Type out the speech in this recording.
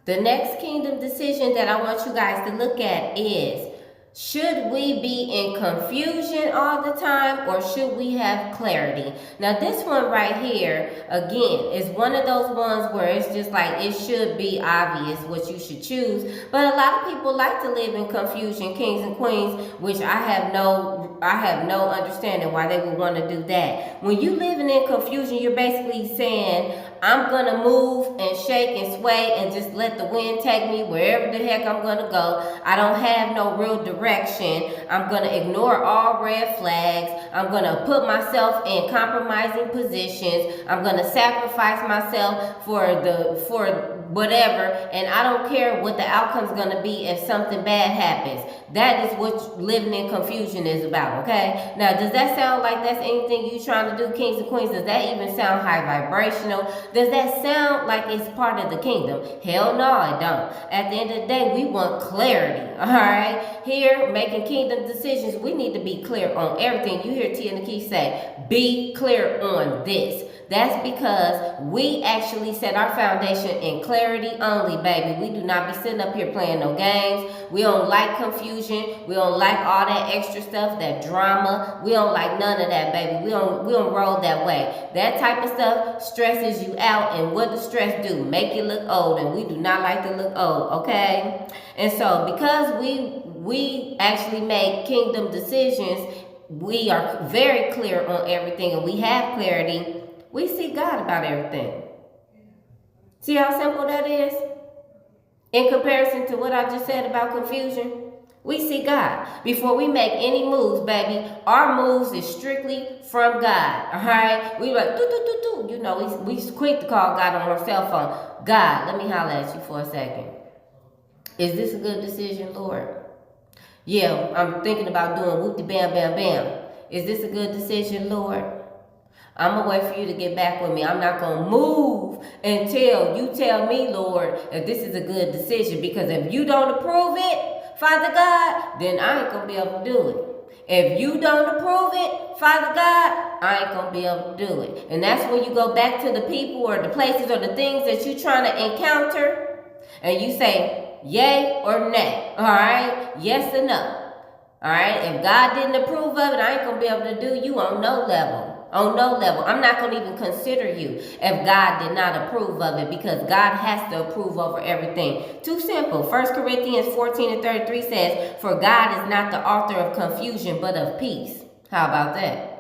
The next kingdom decision that I want you guys to look at is, should we be in confusion all the time, or should we have clarity? Now this one right here, again, is one of those ones where it's just like it should be obvious what you should choose. But a lot of people like to live in confusion, kings and queens, which I have no understanding why they would want to do that. When you living in confusion, you're basically saying, I'm going to move and shake and sway and just let the wind take me wherever the heck I'm going to go. I don't have no real direction. I'm going to ignore all red flags. I'm going to put myself in compromising positions. I'm going to sacrifice myself for whatever, and I don't care what the outcome's going to be if something bad happens. That is what living in confusion is about, okay? Now, does that sound like that's anything you trying to do, kings and queens? Does that even sound high vibrational? Does that sound like it's part of the kingdom? Hell no, it don't. At the end of the day, we want clarity, all right? Here, making kingdom decisions, we need to be clear on everything. You hear Tia Nikki say, be clear on this. That's because we actually set our foundation in clarity only, baby. We do not be sitting up here playing no games. We don't like confusion. We don't like all that extra stuff, that drama. We don't like none of that, baby. We don't roll that way. That type of stuff stresses you out, and what does stress do? Make you look old, and we do not like to look old, okay? And so because we actually make kingdom decisions, we are very clear on everything, and we have clarity. We see God about everything. See how simple that is? In comparison to what I just said about confusion, we see God. Before we make any moves, baby, our moves is strictly from God, all right? We like, do. You know, we quick to call God on our cell phone. God, let me holler at you for a second. Is this a good decision, Lord? Yeah, I'm thinking about doing whoopty bam, bam, bam. Is this a good decision, Lord? I'm going to wait for you to get back with me. I'm not going to move until you tell me, Lord, that this is a good decision. Because if you don't approve it, Father God, then I ain't going to be able to do it. If you don't approve it, Father God, I ain't going to be able to do it. And that's when you go back to the people or the places or the things that you're trying to encounter. And you say, yay or nay. All right? Yes or no. All right? If God didn't approve of it, I ain't going to be able to do you on no level. On no level. I'm not going to even consider you if God did not approve of it, because God has to approve over everything. Too simple. 1 Corinthians 14:33 says, for God is not the author of confusion, but of peace. How about that?